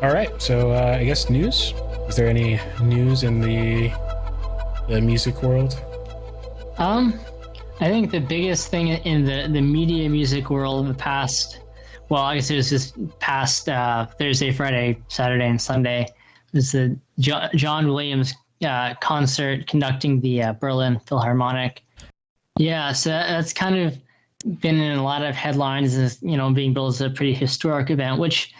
All right, so I guess news. Is there any news in the music world? Um, I think the biggest thing in the media music world in the past, well, I guess it was just past Thursday, Friday, Saturday, and Sunday, was the John Williams concert conducting the Berlin Philharmonic. Yeah, so that's kind of been in a lot of headlines as, being billed as a pretty historic event, which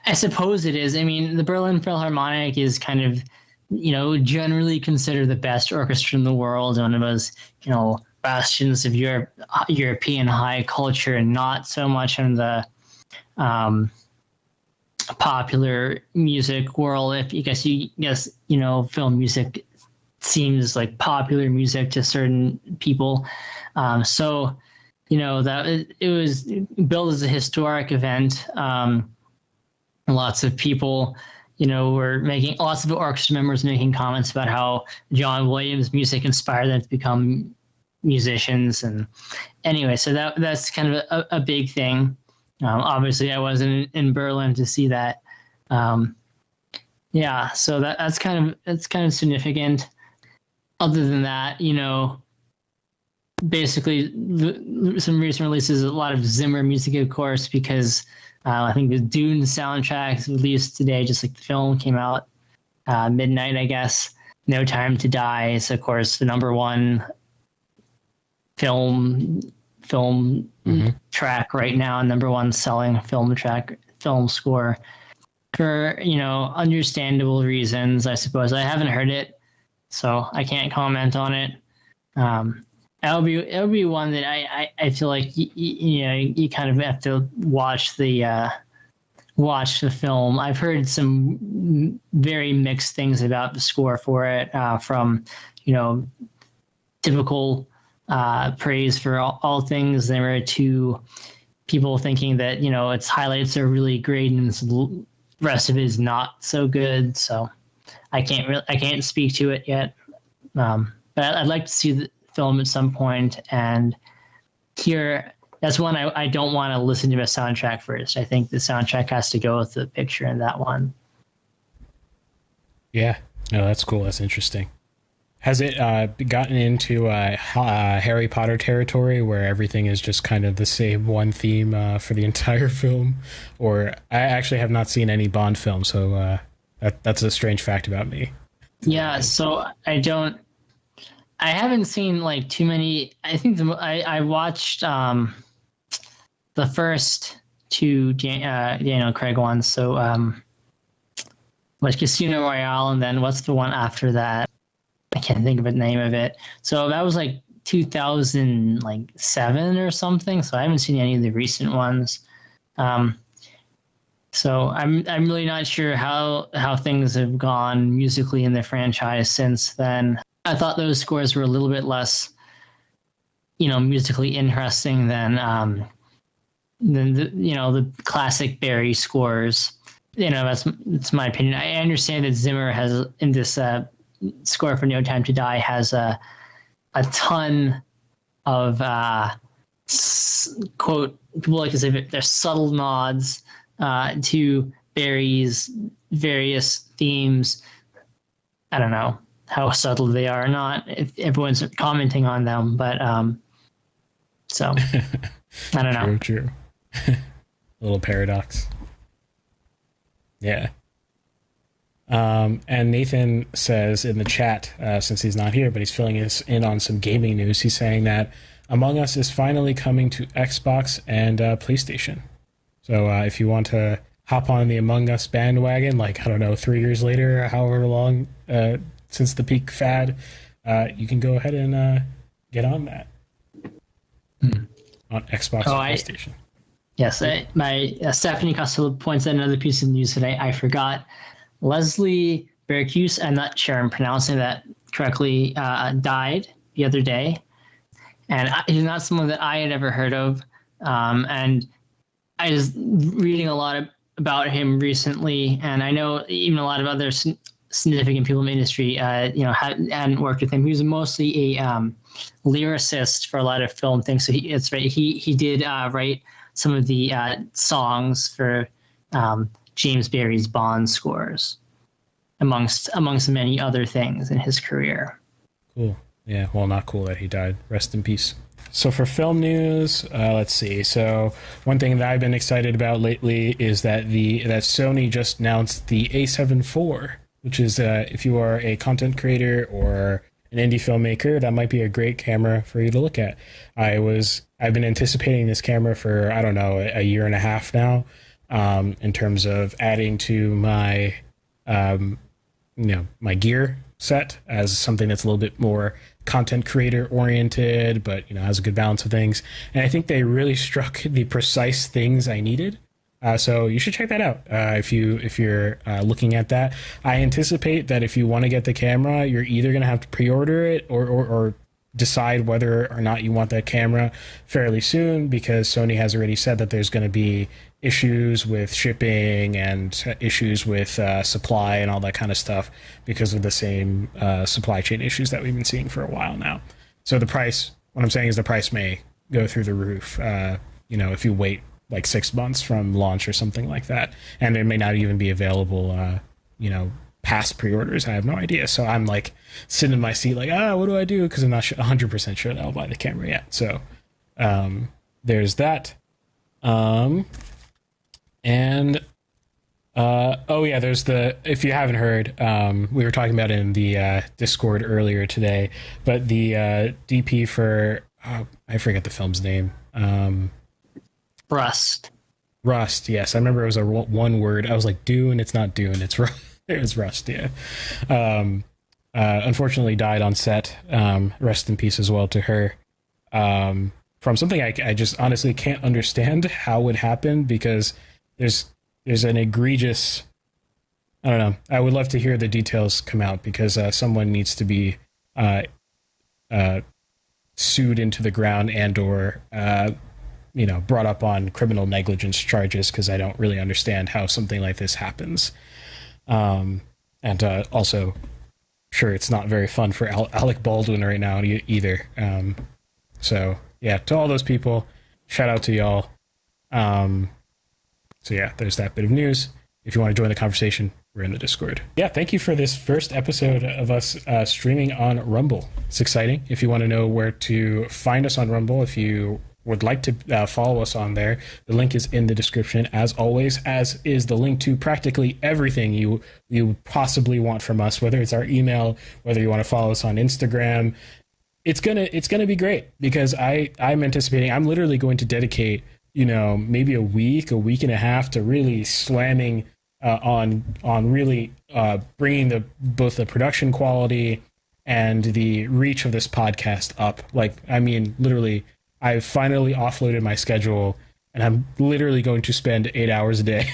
I suppose it is. I mean, the Berlin Philharmonic is kind of, generally considered the best orchestra in the world, one of those, bastions of European high culture, and not so much in the popular music world. If film music seems like popular music to certain people. So, that it was billed as a historic event. Lots of people, were making, lots of orchestra members making comments about how John Williams' music inspired them to become musicians. And anyway, so that's kind of a big thing. Obviously, I wasn't in Berlin to see that. Yeah, so that's kind of significant. Other than that, basically some recent releases, a lot of Zimmer music, of course, because I think the Dune soundtrack is released today, just like the film came out midnight, I guess. No Time to Die is, of course, the number one film track right now, number one selling film score for, understandable reasons, I suppose. I haven't heard it, so I can't comment on it. It'll be one that I feel like you kind of have to watch the film. I've heard some very mixed things about the score for it, from typical praise for all things Zimmer to people thinking that its highlights are really great and its rest of it is not so good. So I can't speak to it yet, but I'd like to see the film at some point and hear. That's one I don't want to listen to a soundtrack first. I think the soundtrack has to go with the picture in that one. Yeah, no, that's cool. That's interesting. Has it gotten into Harry Potter territory where everything is just kind of the same one theme for the entire film? Or I actually have not seen any Bond film, so that's a strange fact about me. Yeah, so I haven't seen like too many. I think I watched the first two Daniel Craig ones. So like Casino Royale, and then what's the one after that? I can't think of the name of it. So that was like 2007 or something. So I haven't seen any of the recent ones. So I'm really not sure how things have gone musically in the franchise since then. I thought those scores were a little bit less, musically interesting than the classic Barry scores. That's my opinion. I understand that Zimmer has in this score for No Time to Die has a ton of quote, people like to say that they're subtle nods to Barry's various themes. I don't know how subtle they are or not, if everyone's commenting on them, but so I don't know. True. A little paradox. Yeah. And Nathan says in the chat, since he's not here, but he's filling us in on some gaming news, he's saying that Among Us is finally coming to Xbox and PlayStation. So if you want to hop on the Among Us bandwagon, like, I don't know, 3 years later, however long since the peak fad, you can go ahead and get on that on Xbox and PlayStation. Yes, my Stephanie Costello points out another piece of news that I forgot. Leslie Bercuse, I'm not sure I'm pronouncing that correctly, died the other day. And he's not someone that I had ever heard of. And I was reading a lot about him recently, and I know even a lot of other significant people in the industry, hadn't worked with him. He was mostly a lyricist for a lot of film things. So he did write some of the songs for James Barrie's Bond scores, amongst many other things in his career. Cool. Yeah, well, not cool that he died. Rest in peace. So for film news, let's see. So one thing that I've been excited about lately is that that Sony just announced the A7IV, which is if you are a content creator or an indie filmmaker, that might be a great camera for you to look at. I've been anticipating this camera for, I don't know, a year and a half now, in terms of adding to my my gear set as something that's a little bit more content creator oriented, but has a good balance of things. And I think they really struck the precise things I needed. So you should check that out if you're looking at that. I anticipate that if you want to get the camera, you're either going to have to pre-order it or decide whether or not you want that camera fairly soon, because Sony has already said that there's going to be issues with shipping and issues with supply and all that kind of stuff because of the same supply chain issues that we've been seeing for a while now. So the price, what I'm saying is the price may go through the roof, if you wait like 6 months from launch or something like that. And it may not even be available, past pre-orders. I have no idea. So I'm like sitting in my seat like, what do I do? Because I'm not 100% sure that I'll buy the camera yet. So there's that. There's if you haven't heard, we were talking about it in the Discord earlier today, but the DP for, I forget the film's name. Rust, yes. I remember it was one word. I was like, Dune, it's not Dune, it's Rust. It was Rust, yeah. Unfortunately died on set. Rest in peace as well to her. From something I just honestly can't understand how it happened, because there's an egregious, I don't know. I would love to hear the details come out, because someone needs to be sued into the ground and or brought up on criminal negligence charges, because I don't really understand how something like this happens. Also, sure, it's not very fun for Alec Baldwin right now either. So yeah, to all those people, shout out to y'all. So yeah, there's that bit of news. If you want to join the conversation, we're in the Discord. Yeah, thank you for this first episode of us streaming on Rumble. It's exciting. If you want to know where to find us on Rumble, if you would like to follow us on there, the link is in the description, as always, as is the link to practically everything you possibly want from us, whether it's our email, whether you want to follow us on Instagram. It's gonna be great, because I'm anticipating, I'm literally going to dedicate maybe a week and a half to really slamming on really bringing both the production quality and the reach of this podcast up. Like, I mean, literally, I've finally offloaded my schedule, and I'm literally going to spend 8 hours a day,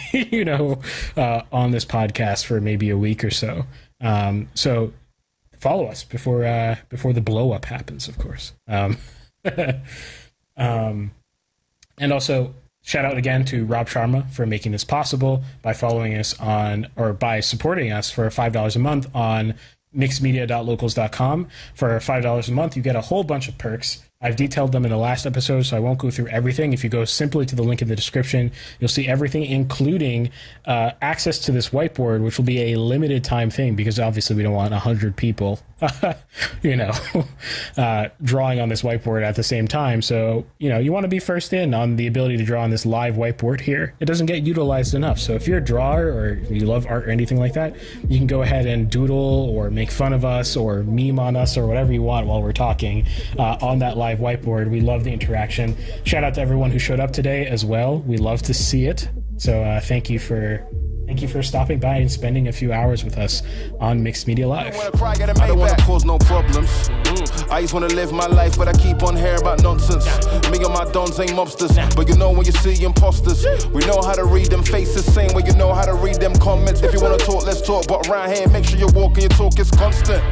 on this podcast for maybe a week or so. So follow us before the blow up happens, of course. And also, shout out again to Rob Sharma for making this possible by following us by supporting us for $5 a month on mixedmedia.locals.com. For $5 a month, you get a whole bunch of perks. I've detailed them in the last episode, so I won't go through everything. If you go simply to the link in the description, you'll see everything, including access to this whiteboard, which will be a limited time thing, because obviously we don't want 100 people, drawing on this whiteboard at the same time. So, you want to be first in on the ability to draw on this live whiteboard here. It doesn't get utilized enough. So if you're a drawer or you love art or anything like that, you can go ahead and doodle or make fun of us or meme on us or whatever you want while we're talking on that live whiteboard. We love the interaction. Shout out to everyone who showed up today as well. We love to see it. So thank you for stopping by and spending a few hours with us on Mixed Media Live. I don't want to cause no problems. I just want to live my life, but I keep on hearing about nonsense. Me and my dons ain't mobsters, but when you see imposters, we know how to read them faces, same way you know how to read them comments. If you want to talk, let's talk, but around here, make sure you walk and your talk is constant.